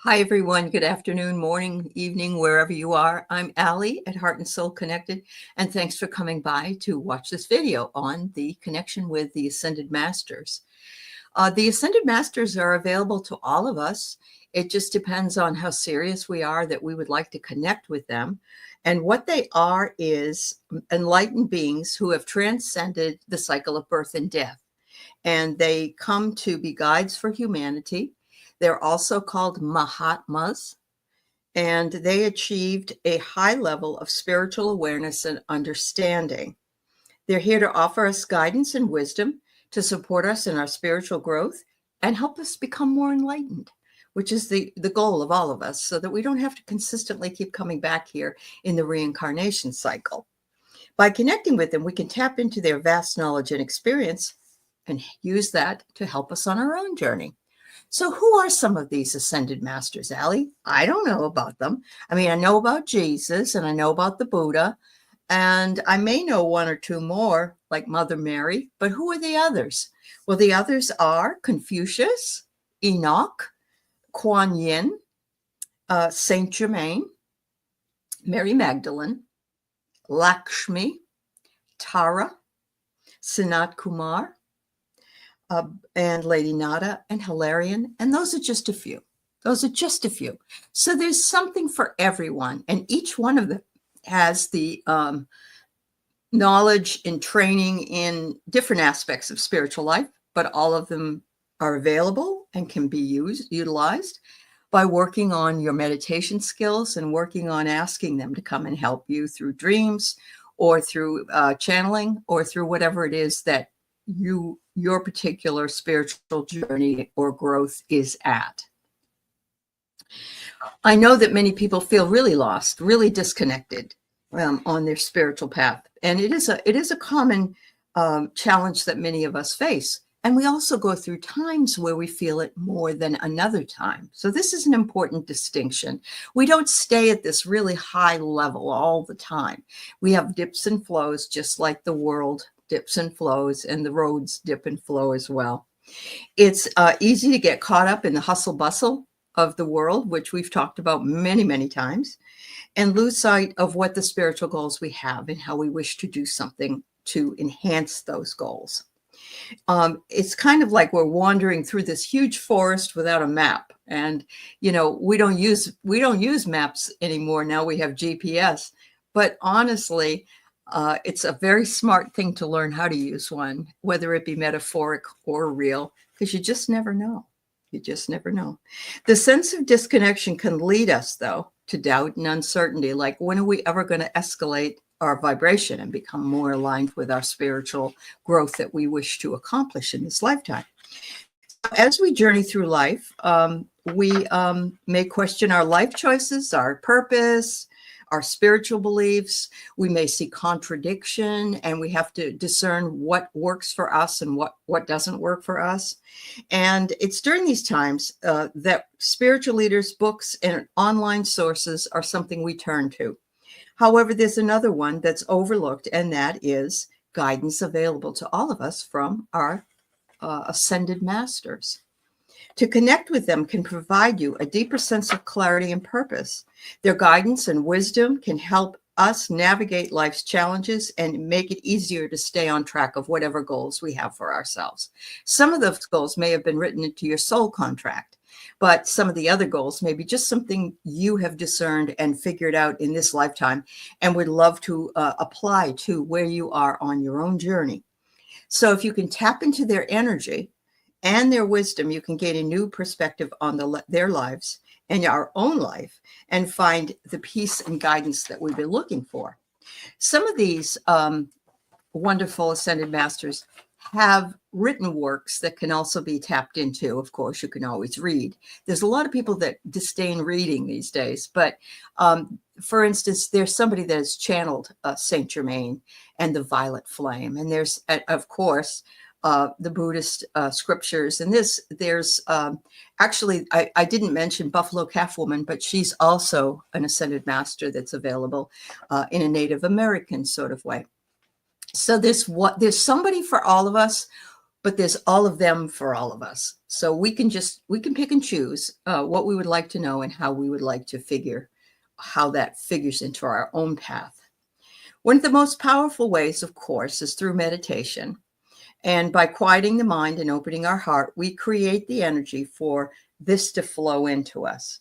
Hi, everyone. Good afternoon, morning, evening, wherever you are. I'm Allie at Heart and Soul Connected, and thanks for coming by to watch this video on the connection with the Ascended Masters. The Ascended Masters are available to all of us. It just depends on how serious we are that we would like to connect with them. And what they are is enlightened beings who have transcended the cycle of birth and death. And they come to be guides for humanity. They're also called Mahatmas, and they achieved a high level of spiritual awareness and understanding. They're here to offer us guidance and wisdom to support us in our spiritual growth and help us become more enlightened, which is the goal of all of us, so that we don't have to consistently keep coming back here in the reincarnation cycle. By connecting with them, we can tap into their vast knowledge and experience and use that to help us on our own journey. So who are some of these ascended masters, Allie? I don't know about them. I mean, I know about Jesus and I know about the Buddha, and I may know one or two more, like Mother Mary, but who are the others? Well, the others are Confucius, Enoch, Kuan Yin, Saint Germain, Mary Magdalene, Lakshmi, Tara, Sanat Kumara, and Lady Nada and Hilarion. And those are just a few. So there's something for everyone. And each one of them has the knowledge and training in different aspects of spiritual life, but all of them are available and can be utilized by working on your meditation skills and working on asking them to come and help you through dreams or through channeling or through whatever it is that your particular spiritual journey or growth is at. I know that many people feel really lost, really disconnected on their spiritual path, and it is a common challenge that many of us face. And we also go through times where we feel it more than another time. So this is an important distinction. We don't stay at this really high level all the time. We have dips and flows, just like the world dips and flows, and the roads dip and flow as well. It's easy to get caught up in the hustle bustle of the world, which we've talked about many, many times, and lose sight of what the spiritual goals we have and how we wish to do something to enhance those goals. It's kind of like we're wandering through this huge forest without a map. And, you know, we don't use maps anymore. Now we have GPS. But honestly, it's a very smart thing to learn how to use one, whether it be metaphoric or real, because you just never know. You just never know. The sense of disconnection can lead us, though, to doubt and uncertainty. Like, when are we ever going to escalate our vibration and become more aligned with our spiritual growth that we wish to accomplish in this lifetime? As we journey through life, we may question our life choices, our purpose, our spiritual beliefs. We may see contradiction, and we have to discern what works for us and what doesn't work for us. And it's during these times that spiritual leaders, books, and online sources are something we turn to. However, there's another one that's overlooked, and that is guidance available to all of us from our ascended masters. To connect with them can provide you a deeper sense of clarity and purpose. Their guidance and wisdom can help us navigate life's challenges and make it easier to stay on track of whatever goals we have for ourselves. Some of those goals may have been written into your soul contract, but some of the other goals may be just something you have discerned and figured out in this lifetime and would love to apply to where you are on your own journey. So if you can tap into their energy and their wisdom, you can gain a new perspective on their lives and our own life and find the peace and guidance that we've been looking for. Some of these wonderful ascended masters have written works that can also be tapped into. Of course, you can always read. There's a lot of people that disdain reading these days, but for instance, there's somebody that has channeled Saint Germain and the violet flame. And there's, of course, the Buddhist scriptures. And there's actually, I didn't mention Buffalo Calf Woman, but she's also an ascended master that's available in a Native American sort of way. So there's somebody for all of us, but there's all of them for all of us. So we can pick and choose what we would like to know and how we would like to figure how that figures into our own path. One of the most powerful ways, of course, is through meditation. And by quieting the mind and opening our heart, we create the energy for this to flow into us.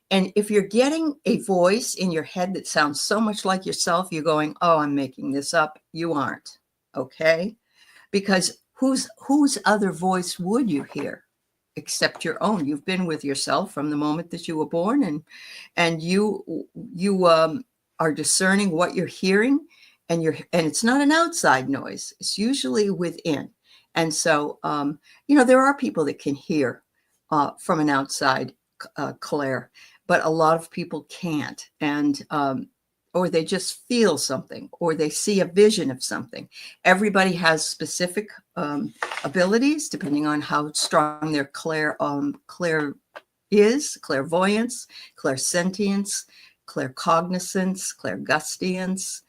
And if you're getting a voice in your head that sounds so much like yourself, you're going, oh, I'm making this up. You aren't. Okay? Because whose other voice would you hear except your own? You've been with yourself from the moment that you were born, and you are discerning what you're hearing, and it's not an outside noise. It's usually within. And so, there are people that can hear from an outside clair, but a lot of people can't. And or they just feel something, or they see a vision of something. Everybody has specific abilities depending on how strong their is, clairvoyance, clairsentience, claircognizance, clairgustience,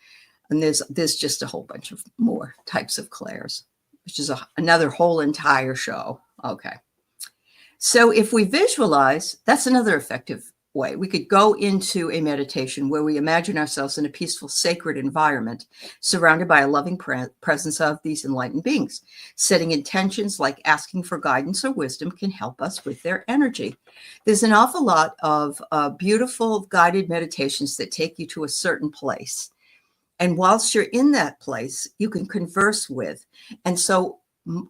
and there's just a whole bunch of more types of clairs, which is another whole entire show. Okay. So if we visualize, that's another effective way. We could go into a meditation where we imagine ourselves in a peaceful, sacred environment, surrounded by a loving presence of these enlightened beings. Setting intentions like asking for guidance or wisdom can help us with their energy. There's an awful lot of beautiful guided meditations that take you to a certain place. And whilst you're in that place, you can converse with. And so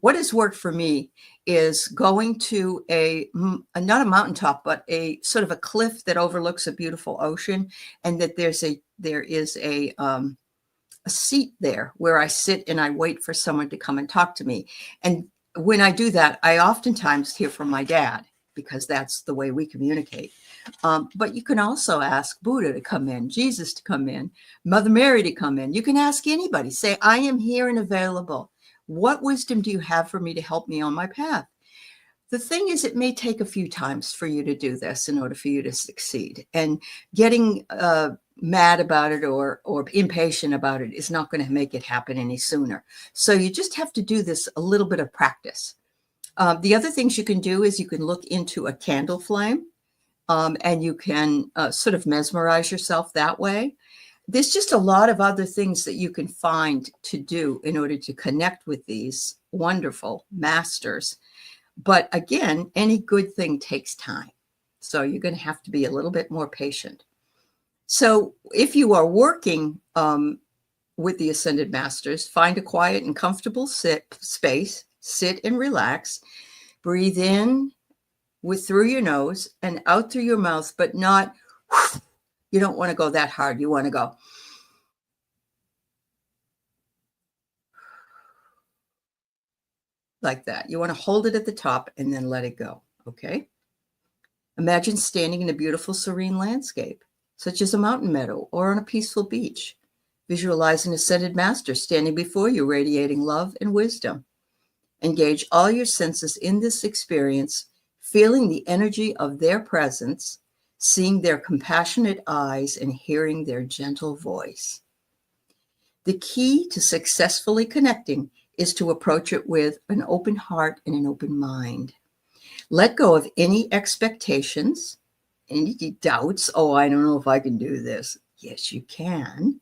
what has worked for me is going to not a mountaintop, but a sort of a cliff that overlooks a beautiful ocean, and that there is a seat there where I sit and I wait for someone to come and talk to me. And when I do that, I oftentimes hear from my dad, because that's the way we communicate. But you can also ask Buddha to come in, Jesus to come in, Mother Mary to come in. You can ask anybody. Say, I am here and available. What wisdom do you have for me to help me on my path? The thing is, it may take a few times for you to do this in order for you to succeed. And getting mad about it or impatient about it is not going to make it happen any sooner. So you just have to do this a little bit of practice. The other things you can do is you can look into a candle flame, and you can sort of mesmerize yourself that way. There's just a lot of other things that you can find to do in order to connect with these wonderful masters. But again, any good thing takes time. So you're going to have to be a little bit more patient. So if you are working with the Ascended Masters, find a quiet and comfortable space, sit and relax, breathe in through your nose and out through your mouth, but not, you don't want to go that hard. You want to go like that. You want to hold it at the top and then let it go. Okay. Imagine standing in a beautiful, serene landscape, such as a mountain meadow or on a peaceful beach. Visualize an Ascended Master standing before you, radiating love and wisdom. Engage all your senses in this experience, feeling the energy of their presence, seeing their compassionate eyes, and hearing their gentle voice. The key to successfully connecting is to approach it with an open heart and an open mind. Let go of any expectations, any doubts. Oh, I don't know if I can do this. Yes, you can.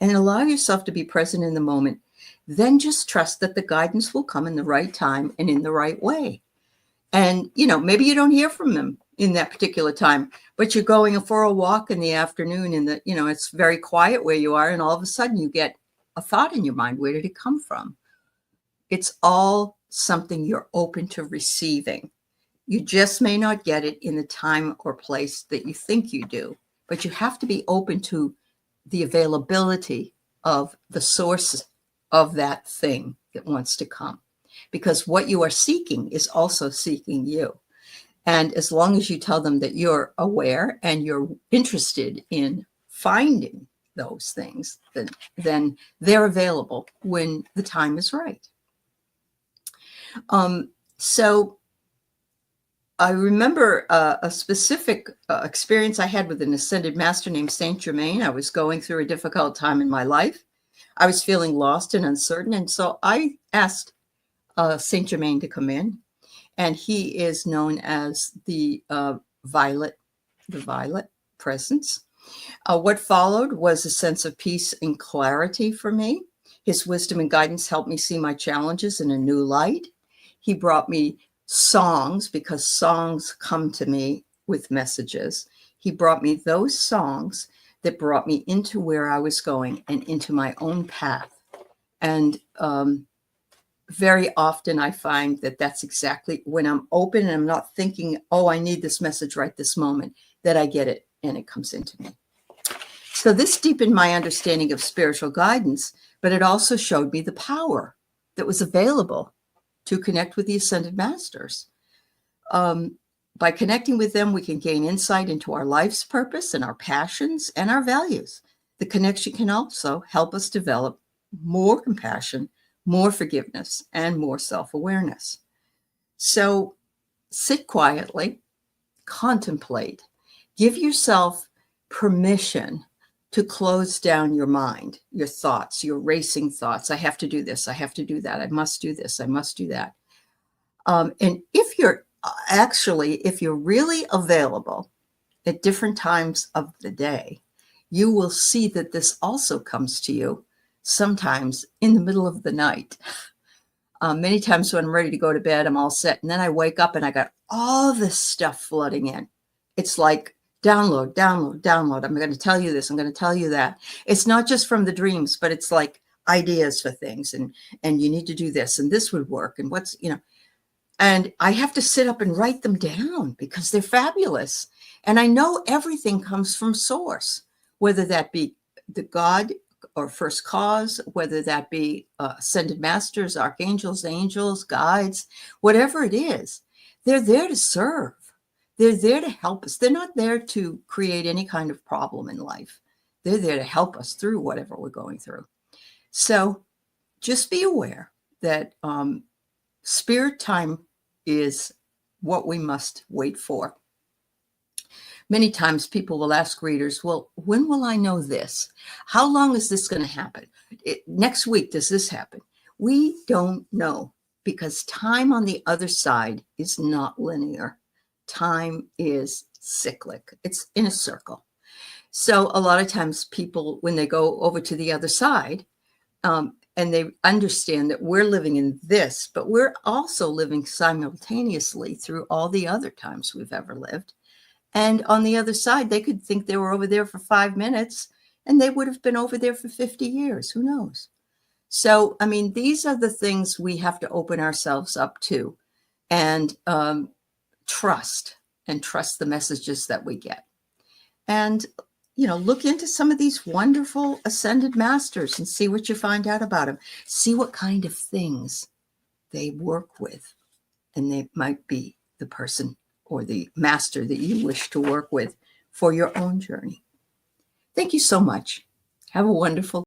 And allow yourself to be present in the moment. Then just trust that the guidance will come in the right time and in the right way. And, maybe you don't hear from them in that particular time, but you're going for a walk in the afternoon and it's very quiet where you are. And all of a sudden you get a thought in your mind. Where did it come from? It's all something you're open to receiving. You just may not get it in the time or place that you think you do, but you have to be open to the availability of the source of that thing that wants to come, because what you are seeking is also seeking you. And as long as you tell them that you're aware and you're interested in finding those things, then they're available when the time is right. So I remember a specific experience I had with an Ascended Master named Saint Germain. I was going through a difficult time in my life. I was feeling lost and uncertain. And so I asked Saint Germain to come in, and he is known as the violet presence. What followed was a sense of peace and clarity for me. His wisdom and guidance helped me see my challenges in a new light. He brought me songs, because songs come to me with messages. He brought me those songs that brought me into where I was going and into my own path. And very often I find that that's exactly when I'm open and I'm not thinking, oh, I need this message right this moment, that I get it and it comes into me. So this deepened my understanding of spiritual guidance, but it also showed me the power that was available to connect with the ascended masters. By connecting with them, we can gain insight into our life's purpose and our passions and our values. The connection can also help us develop more compassion, more forgiveness, and more self-awareness. So sit quietly, contemplate, give yourself permission to close down your mind, your thoughts, your racing thoughts. I have to do this. I have to do that. I must do this. I must do that. And if you're really available at different times of the day, you will see that this also comes to you sometimes in the middle of the night. Many times when I'm ready to go to bed, I'm all set. And then I wake up and I got all this stuff flooding in. It's like download. I'm going to tell you this. I'm going to tell you that. It's not just from the dreams, but it's like ideas for things. And you need to do this and this would work. And and I have to sit up and write them down because they're fabulous. And I know everything comes from source, whether that be the God or first cause, whether that be ascended masters, archangels, angels, guides, whatever it is, they're there to serve. They're there to help us. They're not there to create any kind of problem in life. They're there to help us through whatever we're going through. So just be aware that spirit time is what we must wait for. Many times people will ask readers, well, when will I know this? How long is this going to happen? Next week, does this happen? We don't know, because time on the other side is not linear. Time is cyclic. It's in a circle. So a lot of times people, when they go over to the other side, and they understand that we're living in this, but we're also living simultaneously through all the other times we've ever lived. And on the other side, they could think they were over there for 5 minutes and they would have been over there for 50 years. Who knows? So, I mean, these are the things we have to open ourselves up to and trust the messages that we get. And, look into some of these wonderful ascended masters and see what you find out about them. See what kind of things they work with. And they might be the person or the master that you wish to work with for your own journey. Thank you so much. Have a wonderful